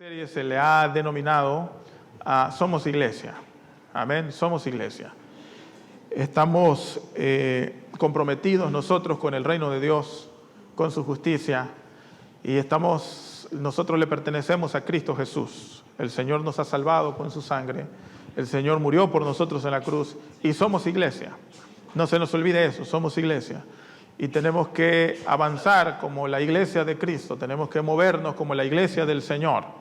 Serie se le ha denominado Somos Iglesia. Amén, somos Iglesia. Estamos comprometidos nosotros con el reino de Dios, con su justicia, y nosotros le pertenecemos a Cristo Jesús. El Señor nos ha salvado con su sangre, el Señor murió por nosotros en la cruz y somos Iglesia. No se nos olvide eso, somos Iglesia. Y tenemos que avanzar como la Iglesia de Cristo, tenemos que movernos como la Iglesia del Señor.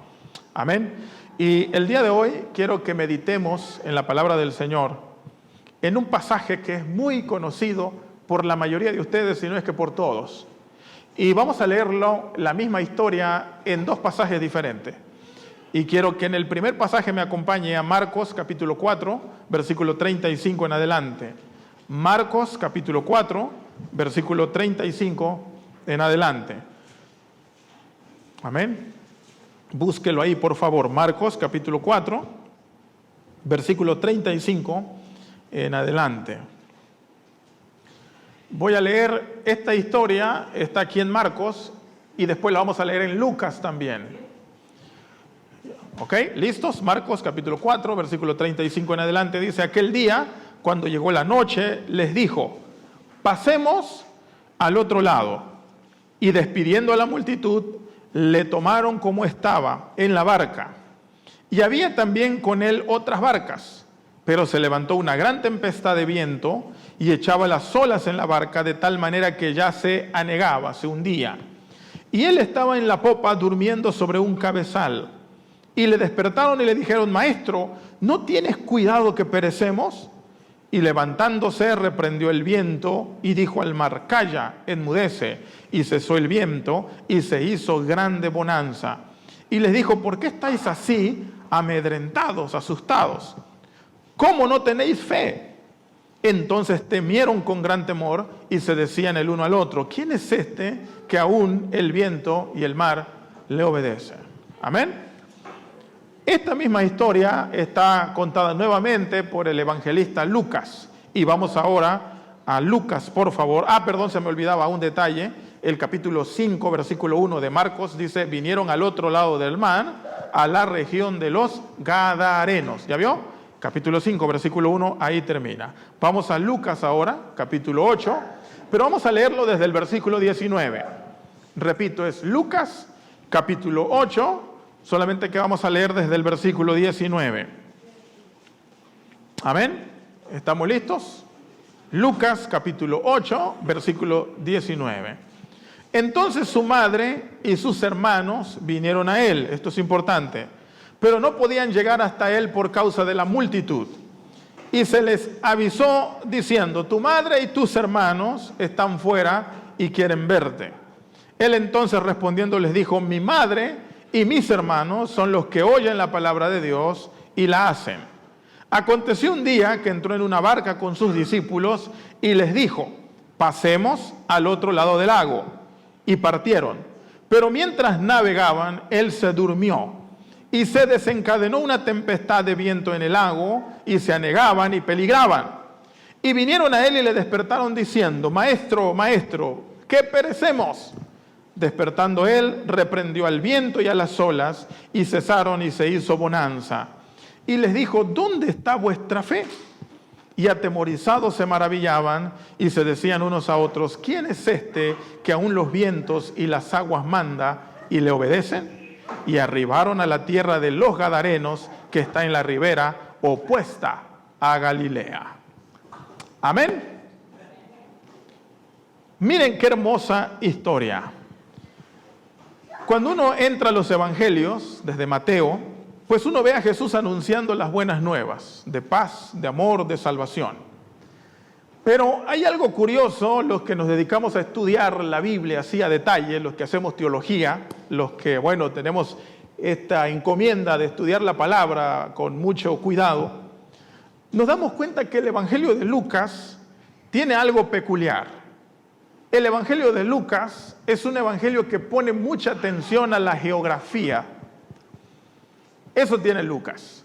Amén. Y el día de hoy quiero que meditemos en la palabra del Señor, en un pasaje que es muy conocido por la mayoría de ustedes, si no es que por todos. Y vamos a leerlo, la misma historia, en dos pasajes diferentes. Y quiero que en el primer pasaje me acompañe a Marcos capítulo 4, versículo 35 en adelante. Marcos capítulo 4, versículo 35 en adelante. Amén. Búsquelo ahí, por favor. Marcos capítulo 4, versículo 35 en adelante. Voy a leer esta historia, está aquí en Marcos, y después la vamos a leer en Lucas también. ¿Ok? ¿Listos? Marcos capítulo 4, versículo 35 en adelante, dice: aquel día, cuando llegó la noche, les dijo: pasemos al otro lado. Y despidiendo a la multitud, le tomaron como estaba en la barca. Y había también con él otras barcas, pero se levantó una gran tempestad de viento y echaba las olas en la barca de tal manera que ya se anegaba, se hundía. Y él estaba en la popa durmiendo sobre un cabezal. Y le despertaron y le dijeron: Maestro, ¿no tienes cuidado que perecemos? Y levantándose reprendió el viento y dijo al mar: calla, enmudece. Y cesó el viento y se hizo grande bonanza. Y les dijo: ¿por qué estáis así amedrentados, asustados? ¿Cómo no tenéis fe? Entonces temieron con gran temor y se decían el uno al otro: ¿quién es este que aún el viento y el mar le obedecen? Amén. Esta misma historia está contada nuevamente por el evangelista Lucas. Y vamos ahora a Lucas, por favor. Perdón, se me olvidaba un detalle. El capítulo 5, versículo 1 de Marcos dice: vinieron al otro lado del mar, a la región de los Gadarenos. ¿Ya vio? Capítulo 5, versículo 1, ahí termina. Vamos a Lucas ahora, capítulo 8, pero vamos a leerlo desde el versículo 19. Repito, es Lucas, capítulo 8, solamente que vamos a leer desde el versículo 19. Amén. ¿Estamos listos? Lucas capítulo 8, versículo 19. Entonces su madre y sus hermanos vinieron a él, esto es importante, pero no podían llegar hasta él por causa de la multitud. Y se les avisó diciendo: tu madre y tus hermanos están fuera y quieren verte. Él entonces respondiendo les dijo: mi madre y mis hermanos son los que oyen la palabra de Dios y la hacen. Aconteció un día que entró en una barca con sus discípulos y les dijo: pasemos al otro lado del lago. Y partieron. Pero mientras navegaban, él se durmió. Y se desencadenó una tempestad de viento en el lago, y se anegaban y peligraban. Y vinieron a él y le despertaron diciendo: Maestro, maestro, ¿qué perecemos? Despertando él, reprendió al viento y a las olas, y cesaron y se hizo bonanza. Y les dijo: ¿dónde está vuestra fe? Y atemorizados se maravillaban y se decían unos a otros: ¿quién es este que aún los vientos y las aguas manda y le obedecen? Y arribaron a la tierra de los Gadarenos, que está en la ribera opuesta a Galilea. Amén. Miren qué hermosa historia. Cuando uno entra a los evangelios, desde Mateo, pues uno ve a Jesús anunciando las buenas nuevas, de paz, de amor, de salvación. Pero hay algo curioso, los que nos dedicamos a estudiar la Biblia así a detalle, los que hacemos teología, los que, tenemos esta encomienda de estudiar la palabra con mucho cuidado, nos damos cuenta que el Evangelio de Lucas tiene algo peculiar. El Evangelio de Lucas es un evangelio que pone mucha atención a la geografía. Eso tiene Lucas.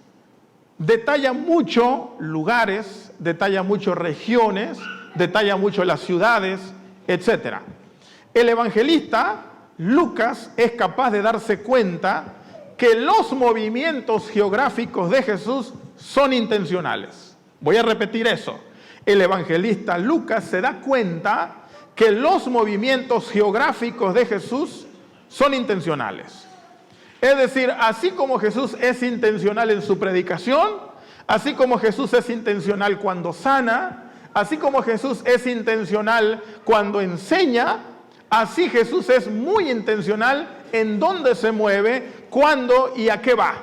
Detalla mucho lugares, detalla mucho regiones, detalla mucho las ciudades, etc. El evangelista Lucas es capaz de darse cuenta que los movimientos geográficos de Jesús son intencionales. Voy a repetir eso. El evangelista Lucas se da cuenta que los movimientos geográficos de Jesús son intencionales. Es decir, así como Jesús es intencional en su predicación, así como Jesús es intencional cuando sana, así como Jesús es intencional cuando enseña, así Jesús es muy intencional en dónde se mueve, cuándo y a qué va.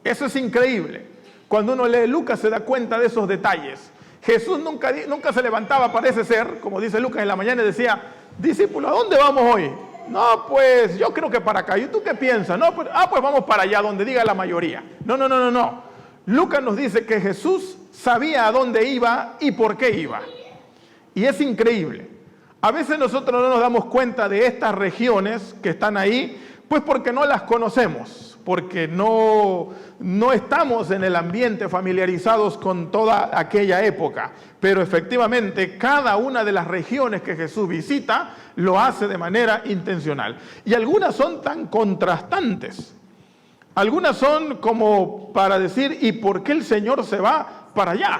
Eso es increíble. Cuando uno lee Lucas se da cuenta de esos detalles. Jesús nunca se levantaba, parece ser, como dice Lucas en la mañana, y decía, discípulo, ¿a dónde vamos hoy? No, pues yo creo que para acá. ¿Y tú qué piensas? No, pues vamos para allá, donde diga la mayoría. No. Lucas nos dice que Jesús sabía a dónde iba y por qué iba. Y es increíble. A veces nosotros no nos damos cuenta de estas regiones que están ahí, pues porque no las conocemos, porque no estamos en el ambiente familiarizados con toda aquella época. Pero efectivamente, cada una de las regiones que Jesús visita lo hace de manera intencional. Y algunas son tan contrastantes. Algunas son como para decir, ¿y por qué el Señor se va para allá?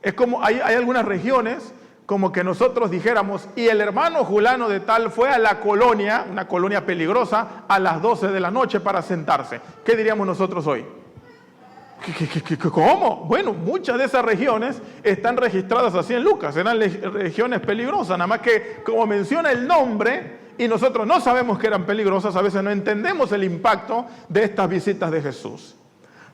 Es como, hay algunas regiones como que nosotros dijéramos, y el hermano fulano de tal fue a la colonia, una colonia peligrosa, a las 12 de la noche para sentarse. ¿Qué diríamos nosotros hoy? ¿Cómo? Bueno, muchas de esas regiones están registradas así en Lucas, eran regiones peligrosas, nada más que como menciona el nombre, y nosotros no sabemos que eran peligrosas, a veces no entendemos el impacto de estas visitas de Jesús.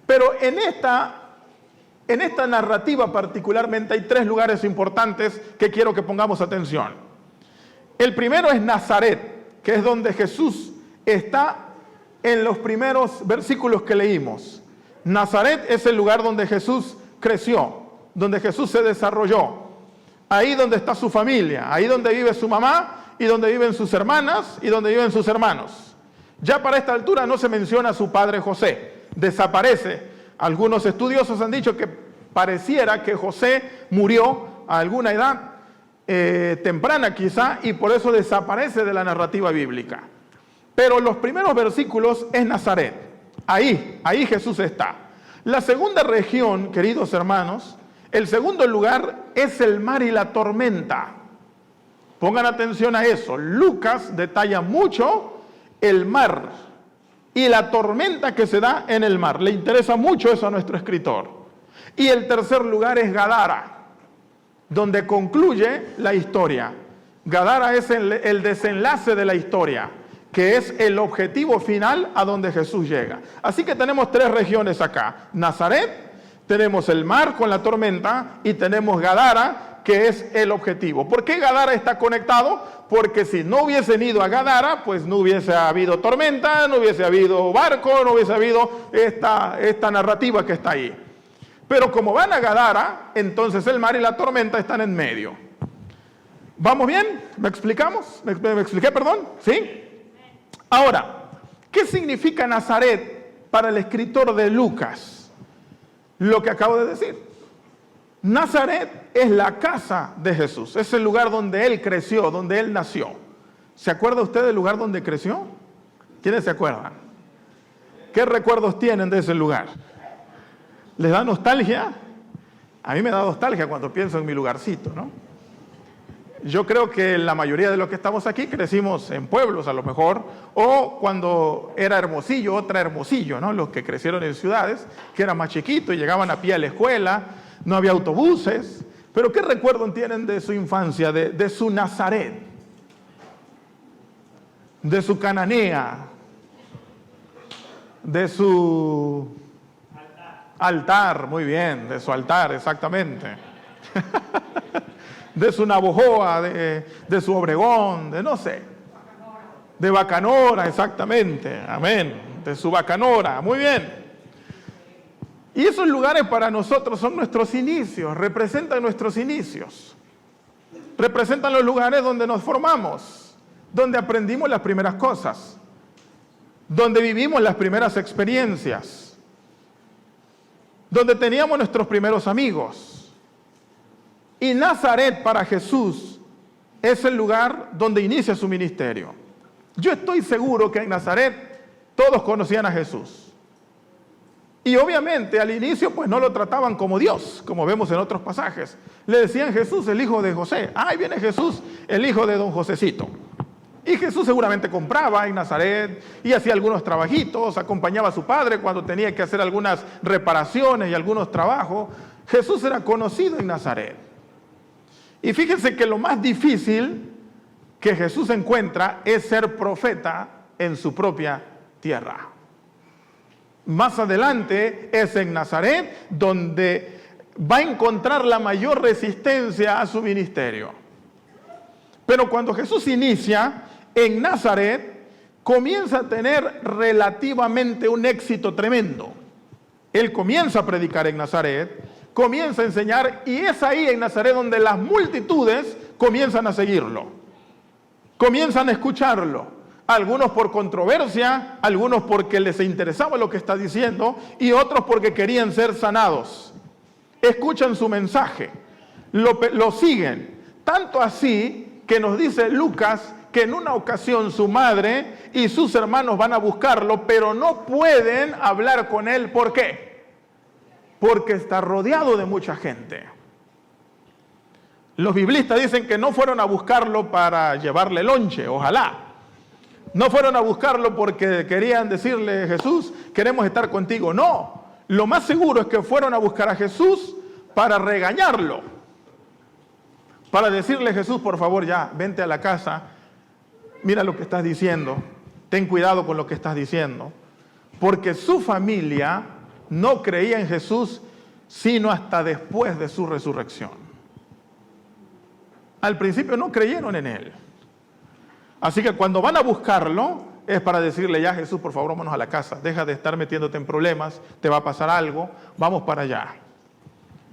Pero en esta narrativa particularmente hay tres lugares importantes que quiero que pongamos atención. El primero es Nazaret, que es donde Jesús está en los primeros versículos que leímos. Nazaret es el lugar donde Jesús creció, donde Jesús se desarrolló. Ahí donde está su familia, ahí donde vive su mamá y donde viven sus hermanas y donde viven sus hermanos. Ya para esta altura no se menciona a su padre José, desaparece. Algunos estudiosos han dicho que pareciera que José murió a alguna edad temprana quizá y por eso desaparece de la narrativa bíblica. Pero los primeros versículos es Nazaret. Ahí Jesús está. La segunda región, queridos hermanos, el segundo lugar es el mar y la tormenta. Pongan atención a eso. Lucas detalla mucho el mar y la tormenta que se da en el mar. Le interesa mucho eso a nuestro escritor. Y el tercer lugar es Gadara, donde concluye la historia. Gadara es el desenlace de la historia, que es el objetivo final a donde Jesús llega. Así que tenemos tres regiones acá. Nazaret, tenemos el mar con la tormenta y tenemos Gadara, que es el objetivo. ¿Por qué Gadara está conectado? Porque si no hubiesen ido a Gadara, pues no hubiese habido tormenta, no hubiese habido barco, no hubiese habido esta narrativa que está ahí. Pero como van a Gadara, entonces el mar y la tormenta están en medio. ¿Vamos bien? ¿Me explicamos? ¿Me expliqué, perdón? ¿Sí? Ahora, ¿qué significa Nazaret para el escritor de Lucas? Lo que acabo de decir. Nazaret es la casa de Jesús, es el lugar donde Él creció, donde Él nació. ¿Se acuerda usted del lugar donde creció? ¿Quiénes se acuerdan? ¿Qué recuerdos tienen de ese lugar? ¿Les da nostalgia? A mí me da nostalgia cuando pienso en mi lugarcito, ¿no? Yo creo que la mayoría de los que estamos aquí crecimos en pueblos a lo mejor, o cuando era Hermosillo, otra Hermosillo, ¿no? Los que crecieron en ciudades, que eran más chiquitos y llegaban a pie a la escuela, no había autobuses. Pero ¿qué recuerdo tienen de su infancia, de su Nazaret? De su Cananea, de su altar, muy bien, de su altar, exactamente. De su Navojoa, de su Obregón, de no sé. De Bacanora, exactamente, amén. De su Bacanora, muy bien. Y esos lugares para nosotros son nuestros inicios, representan nuestros inicios. Representan los lugares donde nos formamos, donde aprendimos las primeras cosas, donde vivimos las primeras experiencias, donde teníamos nuestros primeros amigos. Y Nazaret para Jesús es el lugar donde inicia su ministerio. Yo estoy seguro que en Nazaret Todos conocían a Jesús. Y obviamente al inicio pues no lo trataban como Dios, como vemos en otros pasajes. Le decían Jesús, el hijo de José. Ahí viene Jesús, el hijo de don Josecito. Y Jesús seguramente compraba en Nazaret y hacía algunos trabajitos, acompañaba a su padre cuando tenía que hacer algunas reparaciones y algunos trabajos. Jesús era conocido en Nazaret. Y fíjense que lo más difícil que Jesús encuentra es ser profeta en su propia tierra. Más adelante es en Nazaret donde va a encontrar la mayor resistencia a su ministerio. Pero cuando Jesús inicia en Nazaret, comienza a tener relativamente un éxito tremendo. Él comienza a predicar en Nazaret, comienza a enseñar, y es ahí en Nazaret donde las multitudes comienzan a seguirlo, comienzan a escucharlo. Algunos por controversia, algunos porque les interesaba lo que está diciendo y otros porque querían ser sanados. Escuchan su mensaje, lo siguen. Tanto así que nos dice Lucas que en una ocasión su madre y sus hermanos van a buscarlo, pero no pueden hablar con él. ¿Por qué? Porque está rodeado de mucha gente. Los biblistas dicen que no fueron a buscarlo para llevarle lonche, ojalá. No fueron a buscarlo porque querían decirle, Jesús, queremos estar contigo. No, lo más seguro es que fueron a buscar a Jesús para regañarlo. Para decirle, Jesús, por favor, ya, vente a la casa. Mira lo que estás diciendo. Ten cuidado con lo que estás diciendo. Porque su familia no creía en Jesús sino hasta después de su resurrección. Al principio no creyeron en él. Así que cuando van a buscarlo, es para decirle, ya Jesús, por favor, vámonos a la casa. Deja de estar metiéndote en problemas, te va a pasar algo, vamos para allá.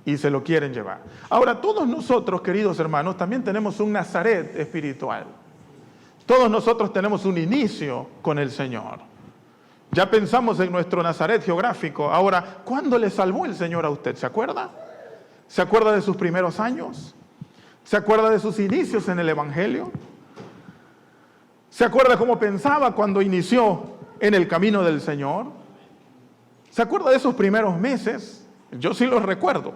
Y se lo quieren llevar. Ahora, todos nosotros, queridos hermanos, también tenemos un Nazaret espiritual. Todos nosotros tenemos un inicio con el Señor. Ya pensamos en nuestro Nazaret geográfico. Ahora, ¿cuándo le salvó el Señor a usted? ¿Se acuerda? ¿Se acuerda de sus primeros años? ¿Se acuerda de sus inicios en el Evangelio? ¿Se acuerda cómo pensaba cuando inició en el camino del Señor? ¿Se acuerda de esos primeros meses? Yo sí los recuerdo.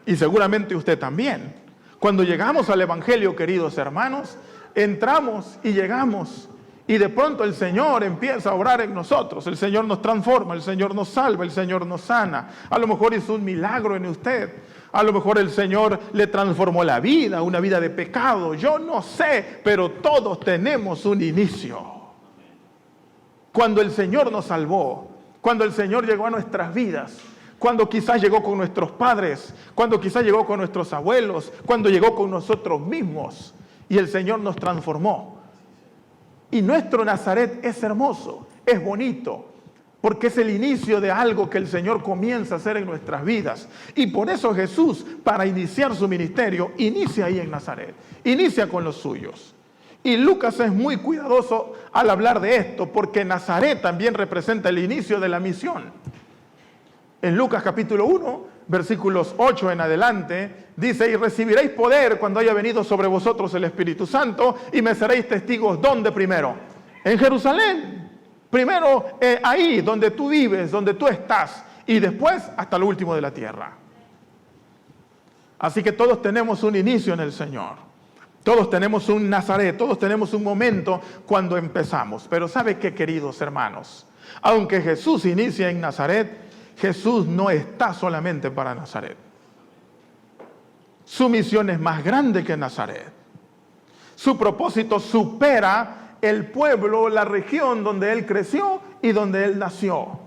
Y seguramente usted también. Cuando llegamos al Evangelio, queridos hermanos, entramos y llegamos. Y de pronto el Señor empieza a obrar en nosotros. El Señor nos transforma, el Señor nos salva, el Señor nos sana. A lo mejor hizo un milagro en usted. A lo mejor el Señor le transformó la vida, una vida de pecado. Yo no sé, pero todos tenemos un inicio. Cuando el Señor nos salvó, cuando el Señor llegó a nuestras vidas, cuando quizás llegó con nuestros padres, cuando quizás llegó con nuestros abuelos, cuando llegó con nosotros mismos y el Señor nos transformó. Y nuestro Nazaret es hermoso, es bonito, porque es el inicio de algo que el Señor comienza a hacer en nuestras vidas. Y por eso Jesús, para iniciar su ministerio, inicia ahí en Nazaret, inicia con los suyos. Y Lucas es muy cuidadoso al hablar de esto, porque Nazaret también representa el inicio de la misión. En Lucas capítulo 1, versículos 8 en adelante, dice, y recibiréis poder cuando haya venido sobre vosotros el Espíritu Santo, y me seréis testigos, ¿dónde primero? En Jerusalén. Primero ahí donde tú vives, donde tú estás, y después hasta lo último de la tierra. Así que todos tenemos un inicio en el Señor. Todos tenemos un Nazaret, todos tenemos un momento cuando empezamos. Pero ¿sabe qué, queridos hermanos? Aunque Jesús inicia en Nazaret, Jesús no está solamente para Nazaret. Su misión es más grande que Nazaret. Su propósito supera el pueblo, la región donde él creció y donde él nació.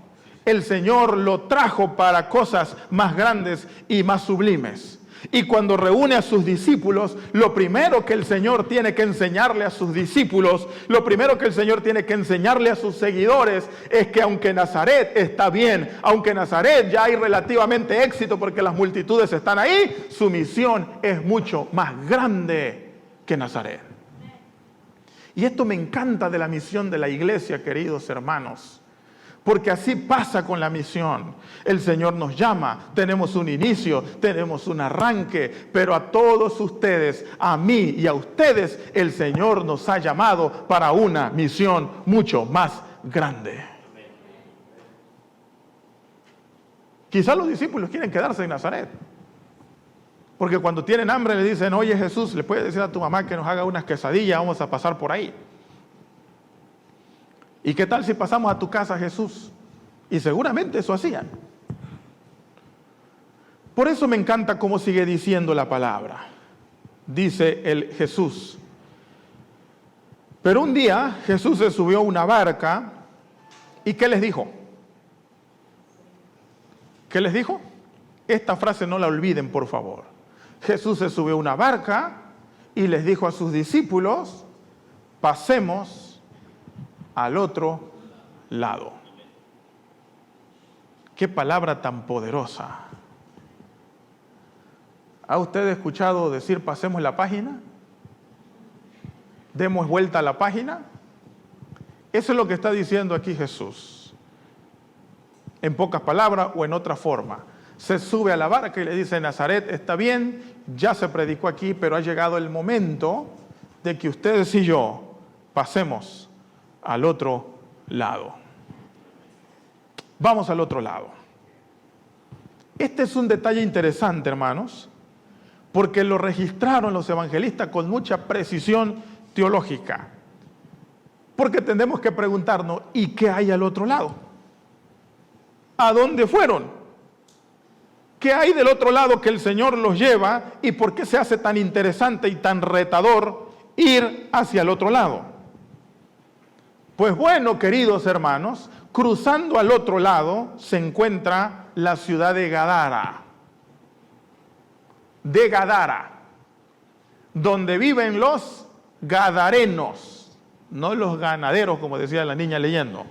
El Señor lo trajo para cosas más grandes y más sublimes. Y cuando reúne a sus discípulos, lo primero que el Señor tiene que enseñarle a sus discípulos, lo primero que el Señor tiene que enseñarle a sus seguidores, es que aunque Nazaret está bien, aunque Nazaret ya hay relativamente éxito porque las multitudes están ahí, su misión es mucho más grande que Nazaret. Y esto me encanta de la misión de la iglesia, queridos hermanos. Porque así pasa con la misión. El Señor nos llama, tenemos un inicio, tenemos un arranque, pero a todos ustedes, a mí y a ustedes, el Señor nos ha llamado para una misión mucho más grande. Quizás los discípulos quieren quedarse en Nazaret, porque cuando tienen hambre le dicen, oye Jesús, le puedes decir a tu mamá que nos haga unas quesadillas, vamos a pasar por ahí. ¿Y qué tal si pasamos a tu casa, Jesús? Y seguramente eso hacían. Por eso me encanta cómo sigue diciendo la palabra. Dice el Jesús. Pero un día Jesús se subió a una barca y ¿qué les dijo? ¿Qué les dijo? Esta frase no la olviden, por favor. Jesús se subió a una barca y les dijo a sus discípulos, pasemos al otro lado. Qué palabra tan poderosa. ¿Ha usted escuchado decir pasemos la página? ¿Demos vuelta a la página? Eso es lo que está diciendo aquí Jesús. En pocas palabras o en otra forma. Se sube a la barca y le dice, Nazaret está bien, ya se predicó aquí, pero ha llegado el momento de que ustedes y yo pasemos al otro lado. Vamos al otro lado. Este es un detalle interesante, hermanos, porque lo registraron los evangelistas con mucha precisión teológica. Porque tenemos que preguntarnos, ¿y qué hay al otro lado? ¿A dónde fueron? ¿Qué hay del otro lado que el Señor los lleva y por qué se hace tan interesante y tan retador ir hacia el otro lado? Pues bueno, queridos hermanos, cruzando al otro lado se encuentra la ciudad de Gadara. De Gadara, donde viven los gadarenos, no los ganaderos, como decía la niña leyendo.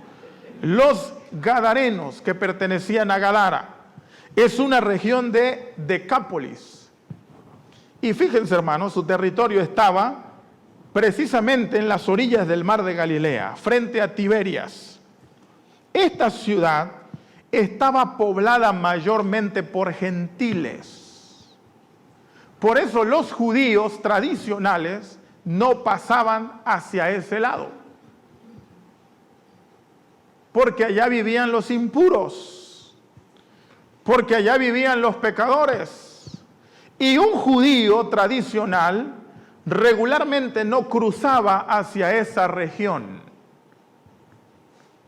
Los gadarenos que pertenecían a Gadara. Es una región de Decápolis. Y fíjense, hermanos, su territorio estaba precisamente en las orillas del mar de Galilea, frente a Tiberias. Esta ciudad estaba poblada mayormente por gentiles. Por eso los judíos tradicionales no pasaban hacia ese lado. Porque allá vivían los impuros. Porque allá vivían los pecadores. Y un judío tradicional regularmente no cruzaba hacia esa región.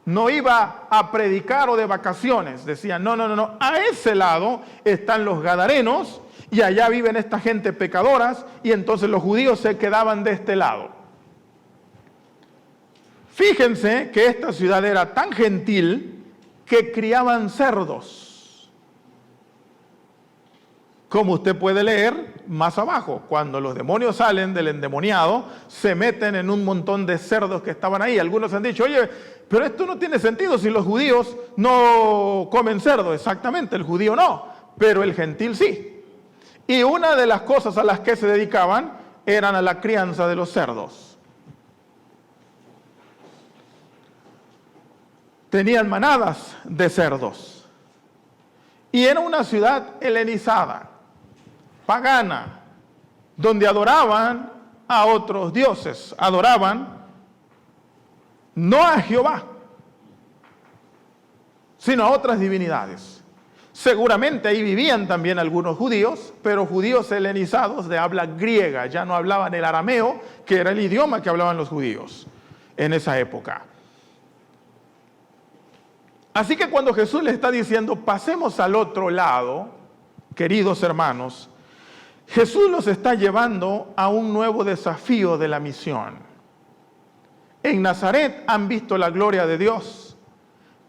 No iba a predicar o de vacaciones. Decía, no, a ese lado están los gadarenos y allá viven esta gente pecadoras y entonces los judíos se quedaban de este lado. Fíjense que esta ciudad era tan gentil que criaban cerdos. Como usted puede leer más abajo, cuando los demonios salen del endemoniado, se meten en un montón de cerdos que estaban ahí. Algunos han dicho, oye, pero esto no tiene sentido si los judíos no comen cerdo. Exactamente, el judío no, pero el gentil sí. Y una de las cosas a las que se dedicaban eran a la crianza de los cerdos. Tenían manadas de cerdos. Y era una ciudad helenizada, pagana, donde adoraban a otros dioses. Adoraban no a Jehová, sino a otras divinidades. Seguramente ahí vivían también algunos judíos, pero judíos helenizados de habla griega. Ya no hablaban el arameo, que era el idioma que hablaban los judíos en esa época. Así que cuando Jesús le está diciendo, pasemos al otro lado, queridos hermanos, Jesús los está llevando a un nuevo desafío de la misión. En Nazaret han visto la gloria de Dios,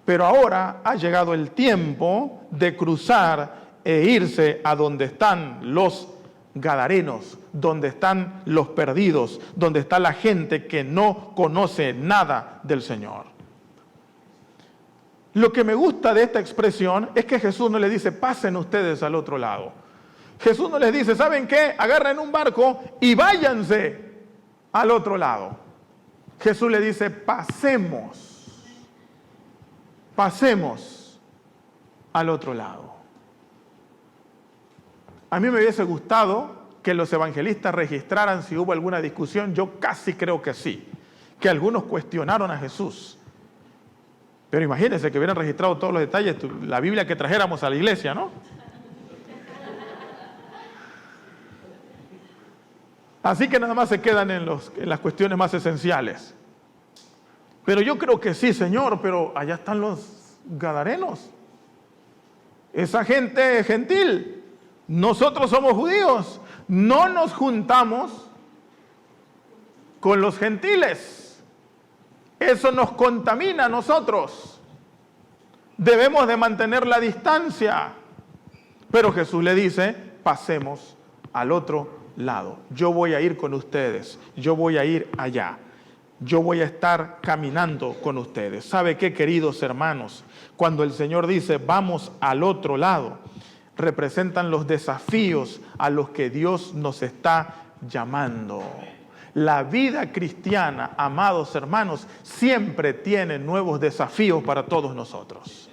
pero ahora ha llegado el tiempo de cruzar e irse a donde están los gadarenos, donde están los perdidos, donde está la gente que no conoce nada del Señor. Lo que me gusta de esta expresión es que Jesús no le dice, pasen ustedes al otro lado. Jesús no les dice, ¿saben qué? Agarren un barco y váyanse al otro lado. Jesús le dice, pasemos al otro lado. A mí me hubiese gustado que los evangelistas registraran si hubo alguna discusión. Yo casi creo que sí, que algunos cuestionaron a Jesús. Pero imagínense que hubieran registrado todos los detalles, la Biblia que trajéramos a la iglesia, ¿no? Así que nada más se quedan en las cuestiones más esenciales. Pero yo creo que sí, Señor, pero allá están los gadarenos. Esa gente gentil. Nosotros somos judíos. No nos juntamos con los gentiles. Eso nos contamina a nosotros. Debemos de mantener la distancia. Pero Jesús le dice, pasemos al otro lado. Yo voy a ir con ustedes. Yo voy a ir allá. Yo voy a estar caminando con ustedes. ¿Sabe qué, queridos hermanos? Cuando el Señor dice, vamos al otro lado, representan los desafíos a los que Dios nos está llamando. La vida cristiana, amados hermanos, siempre tiene nuevos desafíos para todos nosotros.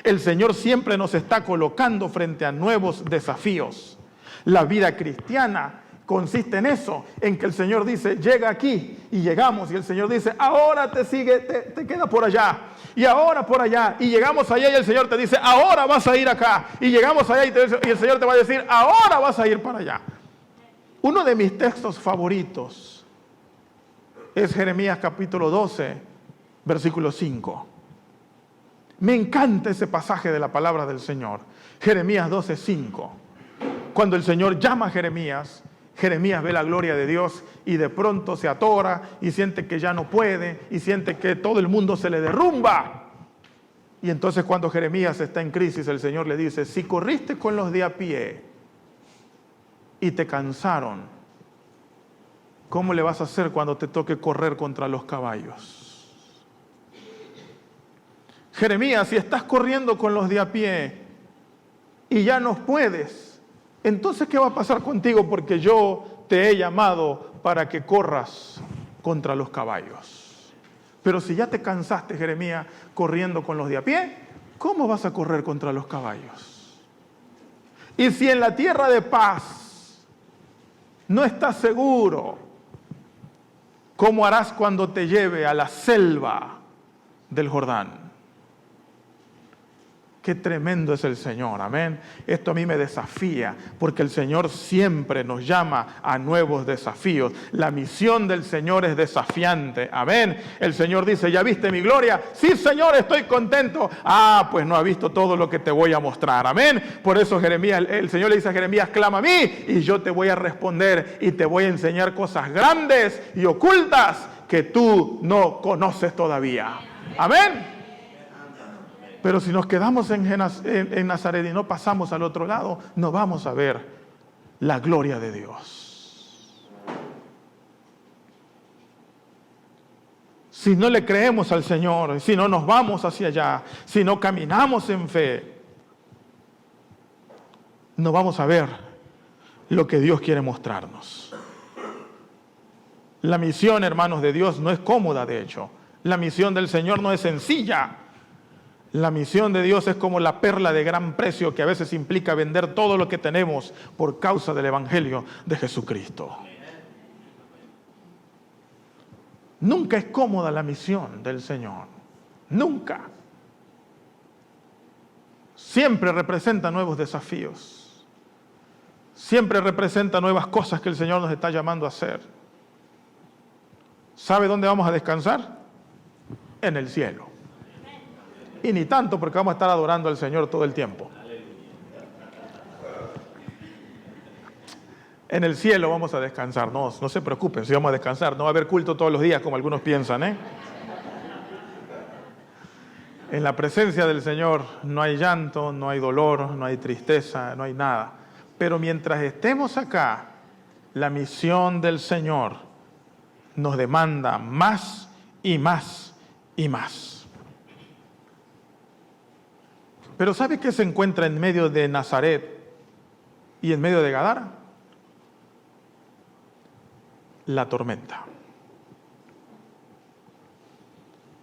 El Señor siempre nos está colocando frente a nuevos desafíos. La vida cristiana consiste en eso, en que el Señor dice, llega aquí, y llegamos, y el Señor dice, ahora te queda por allá, y ahora por allá, y llegamos allá, y el Señor te dice, ahora vas a ir acá, y llegamos allá, y el Señor te va a decir, ahora vas a ir para allá. Uno de mis textos favoritos es Jeremías capítulo 12, versículo 5. Me encanta ese pasaje de la palabra del Señor, Jeremías 12, 5. Cuando el Señor llama a Jeremías ve la gloria de Dios y de pronto se atora y siente que ya no puede y siente que todo el mundo se le derrumba. Y entonces cuando Jeremías está en crisis, el Señor le dice, si corriste con los de a pie y te cansaron, ¿cómo le vas a hacer cuando te toque correr contra los caballos? Jeremías, si estás corriendo con los de a pie y ya no puedes, entonces, ¿qué va a pasar contigo? Porque yo te he llamado para que corras contra los caballos. Pero si ya te cansaste, Jeremías, corriendo con los de a pie, ¿cómo vas a correr contra los caballos? Y si en la tierra de paz no estás seguro, ¿cómo harás cuando te lleve a la selva del Jordán? Qué tremendo es el Señor, amén. Esto a mí me desafía, porque el Señor siempre nos llama a nuevos desafíos. La misión del Señor es desafiante, amén. El Señor dice, ¿ya viste mi gloria? Sí, Señor, estoy contento. Ah, pues no ha visto todo lo que te voy a mostrar, amén. Por eso Jeremías, el Señor le dice a Jeremías, clama a mí y yo te voy a responder y te voy a enseñar cosas grandes y ocultas que tú no conoces todavía, amén. Pero si nos quedamos en Nazaret y no pasamos al otro lado, no vamos a ver la gloria de Dios. Si no le creemos al Señor, si no nos vamos hacia allá, si no caminamos en fe, no vamos a ver lo que Dios quiere mostrarnos. La misión, hermanos, de Dios no es cómoda, de hecho. La misión del Señor no es sencilla. La misión de Dios es como la perla de gran precio que a veces implica vender todo lo que tenemos por causa del Evangelio de Jesucristo. Nunca es cómoda la misión del Señor. Nunca. Siempre representa nuevos desafíos. Siempre representa nuevas cosas que el Señor nos está llamando a hacer. ¿Sabe dónde vamos a descansar? En el cielo. Y ni tanto, porque vamos a estar adorando al Señor todo el tiempo. En el cielo vamos a descansar. No se preocupen, si vamos a descansar. No va a haber culto todos los días como algunos piensan, ¿eh? En la presencia del Señor no hay llanto, no hay dolor, no hay tristeza, no hay nada. Pero mientras estemos acá, la misión del Señor nos demanda más y más y más. Pero ¿sabe qué se encuentra en medio de Nazaret y en medio de Gadara? La tormenta.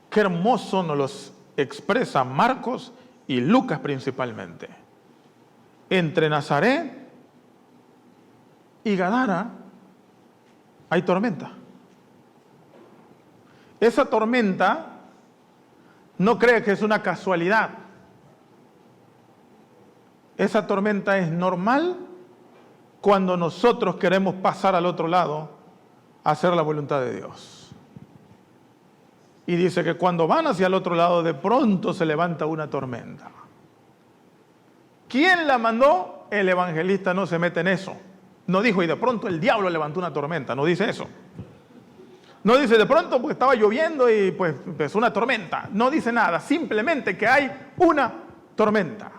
Qué hermoso nos los expresa Marcos y Lucas principalmente. Entre Nazaret y Gadara hay tormenta. Esa tormenta No cree que es una casualidad. Esa tormenta es normal cuando nosotros queremos pasar al otro lado a hacer la voluntad de Dios. Y dice que cuando van hacia el otro lado, de pronto se levanta una tormenta. ¿Quién la mandó? El evangelista no se mete en eso. No dijo, y de pronto el diablo levantó una tormenta. No dice eso. No dice, de pronto porque estaba lloviendo y pues empezó una tormenta. No dice nada, simplemente que hay una tormenta.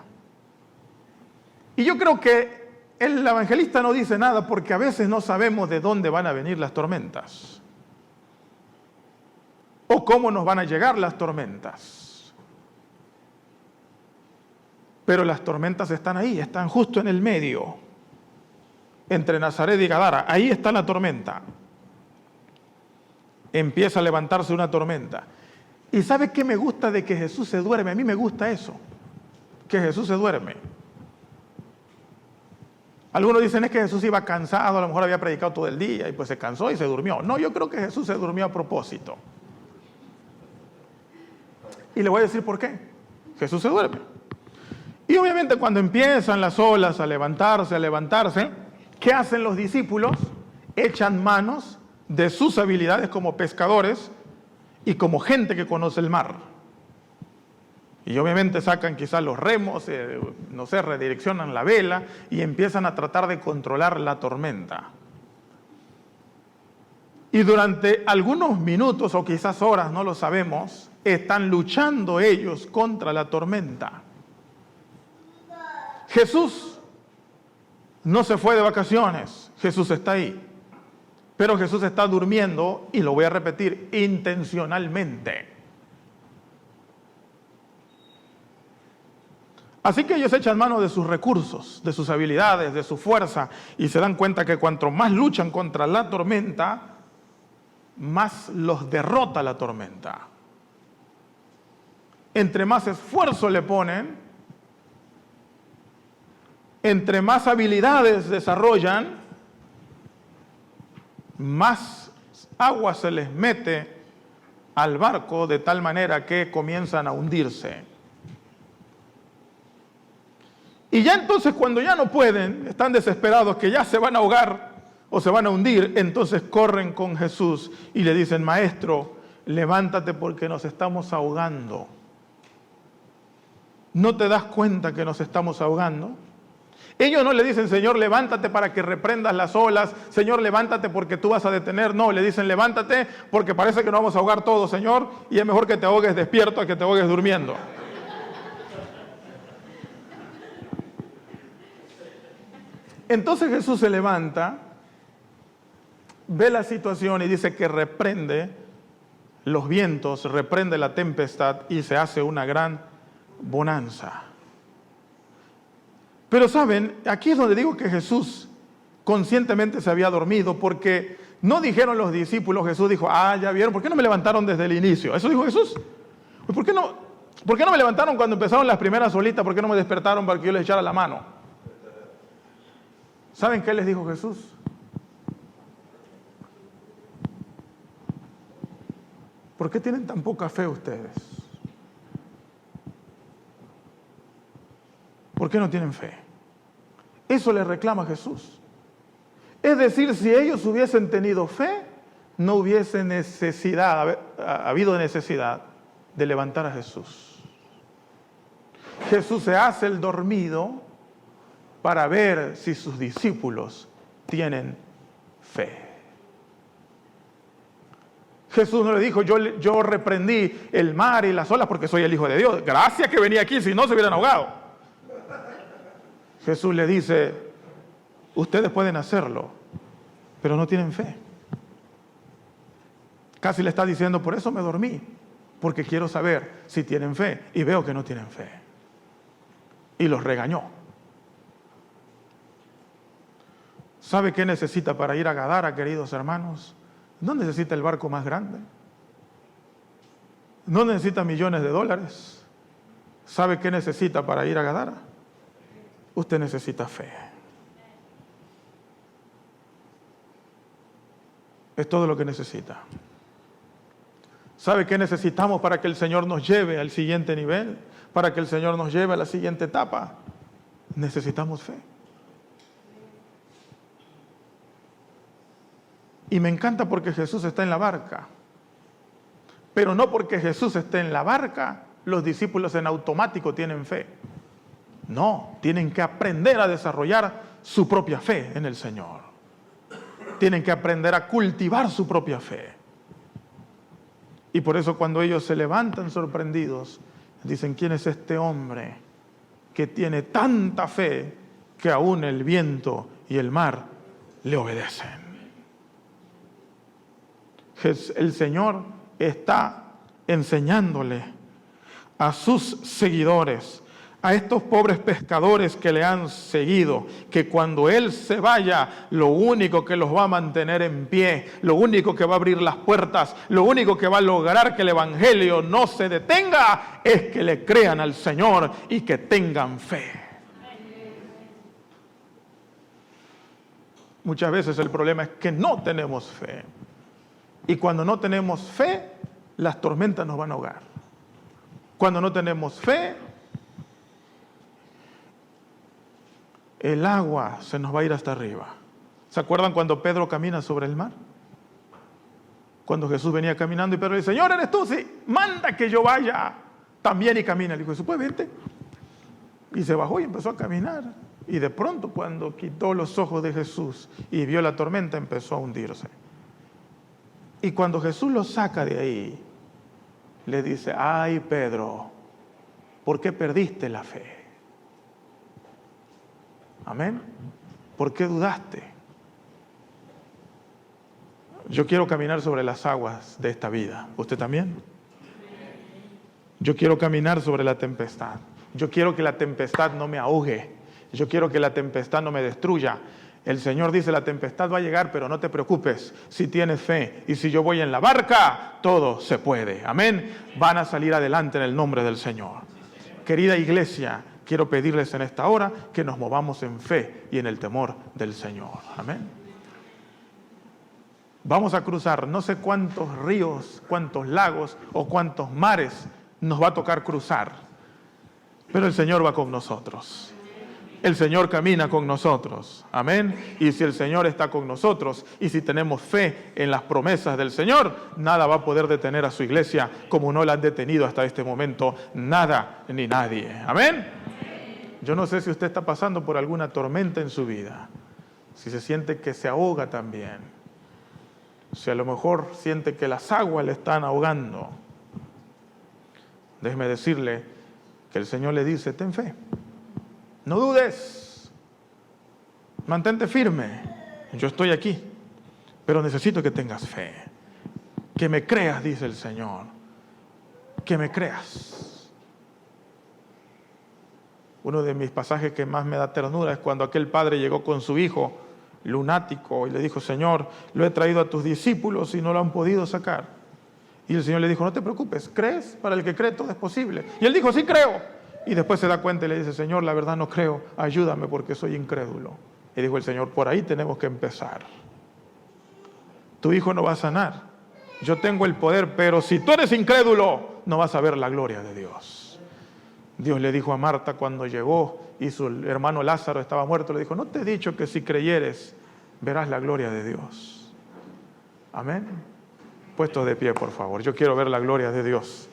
Y yo creo que el evangelista no dice nada porque a veces no sabemos de dónde van a venir las tormentas. O cómo nos van a llegar las tormentas. Pero las tormentas están ahí, están justo en el medio. Entre Nazaret y Gadara, ahí está la tormenta. Empieza a levantarse una tormenta. ¿Y sabe qué me gusta de que Jesús se duerme? A mí me gusta eso, que Jesús se duerme. Algunos dicen es que Jesús iba cansado, a lo mejor había predicado todo el día y pues se cansó y se durmió. No, yo creo que Jesús se durmió a propósito. Y le voy a decir por qué. Jesús se duerme. Y obviamente cuando empiezan las olas a levantarse, ¿qué hacen los discípulos? Echan manos de sus habilidades como pescadores y como gente que conoce el mar. Y obviamente sacan quizás los remos, no sé, redireccionan la vela y empiezan a tratar de controlar la tormenta. Y durante algunos minutos o quizás horas, no lo sabemos, están luchando ellos contra la tormenta. Jesús no se fue de vacaciones, Jesús está ahí. Pero Jesús está durmiendo, y lo voy a repetir, intencionalmente. Así que ellos echan mano de sus recursos, de sus habilidades, de su fuerza, y se dan cuenta que cuanto más luchan contra la tormenta, más los derrota la tormenta. Entre más esfuerzo le ponen, entre más habilidades desarrollan, más agua se les mete al barco de tal manera que comienzan a hundirse. Y ya entonces cuando ya no pueden, están desesperados que ya se van a ahogar o se van a hundir, entonces corren con Jesús y le dicen, Maestro, levántate porque nos estamos ahogando. ¿No te das cuenta que nos estamos ahogando? Ellos no le dicen, Señor, levántate para que reprendas las olas. Señor, levántate porque tú vas a detener. No, le dicen, levántate porque parece que nos vamos a ahogar todos, Señor. Y es mejor que te ahogues despierto a que te ahogues durmiendo. Entonces Jesús se levanta, ve la situación y dice que reprende los vientos, reprende la tempestad y se hace una gran bonanza. Pero saben, aquí es donde digo que Jesús conscientemente se había dormido, porque no dijeron los discípulos, Jesús dijo, ya vieron, ¿por qué no me levantaron desde el inicio? ¿Eso dijo Jesús? ¿Por qué no me levantaron cuando empezaron las primeras olitas? ¿Por qué no me despertaron para que yo les echara la mano? ¿Saben qué les dijo Jesús? ¿Por qué tienen tan poca fe ustedes? ¿Por qué no tienen fe? Eso le reclama Jesús. Es decir, si ellos hubiesen tenido fe, no hubiese habido necesidad de levantar a Jesús. Jesús se hace el dormido para ver si sus discípulos tienen fe. Jesús no le dijo, yo reprendí el mar y las olas porque soy el Hijo de Dios. Gracias que venía aquí, si no se hubieran ahogado. Jesús le dice, ustedes pueden hacerlo, pero no tienen fe. Casi le está diciendo, por eso me dormí, porque quiero saber si tienen fe, y veo que no tienen fe. Y los regañó. ¿Sabe qué necesita para ir a Gadara, queridos hermanos? No necesita el barco más grande. No necesita millones de dólares. ¿Sabe qué necesita para ir a Gadara? Usted necesita fe. Es todo lo que necesita. ¿Sabe qué necesitamos para que el Señor nos lleve al siguiente nivel? Para que el Señor nos lleve a la siguiente etapa. Necesitamos fe. Y me encanta porque Jesús está en la barca. Pero no porque Jesús esté en la barca, los discípulos en automático tienen fe. No, tienen que aprender a desarrollar su propia fe en el Señor. Tienen que aprender a cultivar su propia fe. Y por eso cuando ellos se levantan sorprendidos, dicen, ¿quién es este hombre que tiene tanta fe que aún el viento y el mar le obedecen? El Señor está enseñándole a sus seguidores, a estos pobres pescadores que le han seguido, que cuando Él se vaya, lo único que los va a mantener en pie, lo único que va a abrir las puertas, lo único que va a lograr que el Evangelio no se detenga, es que le crean al Señor y que tengan fe. Muchas veces el problema es que no tenemos fe. Y cuando no tenemos fe, las tormentas nos van a ahogar. Cuando no tenemos fe, el agua se nos va a ir hasta arriba. ¿Se acuerdan cuando Pedro camina sobre el mar? Cuando Jesús venía caminando y Pedro le dice, Señor, ¿eres tú? Sí, manda que yo vaya también y camina. Le dijo, Jesús, pues vente. Y se bajó y empezó a caminar. Y de pronto, cuando quitó los ojos de Jesús y vio la tormenta, empezó a hundirse. Y cuando Jesús lo saca de ahí, le dice, ay Pedro, ¿por qué perdiste la fe? Amén. ¿Por qué dudaste? Yo quiero caminar sobre las aguas de esta vida. ¿Usted también? Yo quiero caminar sobre la tempestad. Yo quiero que la tempestad no me ahogue. Yo quiero que la tempestad no me destruya. El Señor dice, la tempestad va a llegar, pero no te preocupes. Si tienes fe y si yo voy en la barca, todo se puede. Amén. Van a salir adelante en el nombre del Señor. Querida iglesia, quiero pedirles en esta hora que nos movamos en fe y en el temor del Señor. Amén. Vamos a cruzar no sé cuántos ríos, cuántos lagos o cuántos mares nos va a tocar cruzar. Pero el Señor va con nosotros. El Señor camina con nosotros. Amén. Y si el Señor está con nosotros y si tenemos fe en las promesas del Señor, nada va a poder detener a su iglesia como no la han detenido hasta este momento nada ni nadie. Amén. Yo no sé si usted está pasando por alguna tormenta en su vida, si se siente que se ahoga también, si a lo mejor siente que las aguas le están ahogando. Déjeme decirle que el Señor le dice, ten fe. No dudes, mantente firme, yo estoy aquí, pero necesito que tengas fe, que me creas, dice el Señor, que me creas. Uno de mis pasajes que más me da ternura es cuando aquel padre llegó con su hijo lunático y le dijo, Señor, lo he traído a tus discípulos y no lo han podido sacar. Y el Señor le dijo, no te preocupes, ¿crees? Para el que cree todo es posible. Y él dijo, sí creo. Y después se da cuenta y le dice, Señor, la verdad no creo, ayúdame porque soy incrédulo. Y dijo el Señor, por ahí tenemos que empezar. Tu hijo no va a sanar. Yo tengo el poder, pero si tú eres incrédulo, no vas a ver la gloria de Dios. Dios le dijo a Marta cuando llegó y su hermano Lázaro estaba muerto, le dijo, no te he dicho que si creyeres, verás la gloria de Dios. Amén. Puestos de pie, por favor. Yo quiero ver la gloria de Dios.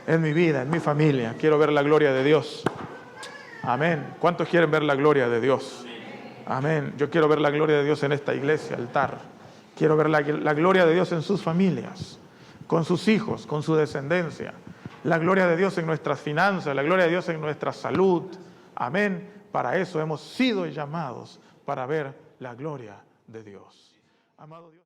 En mi vida, en mi familia, quiero ver la gloria de Dios. Amén. ¿Cuántos quieren ver la gloria de Dios? Amén. Yo quiero ver la gloria de Dios en esta iglesia, altar. Quiero ver la gloria de Dios en sus familias, con sus hijos, con su descendencia. La gloria de Dios en nuestras finanzas, la gloria de Dios en nuestra salud. Amén. Para eso hemos sido llamados, para ver la gloria de Dios. Amado Dios.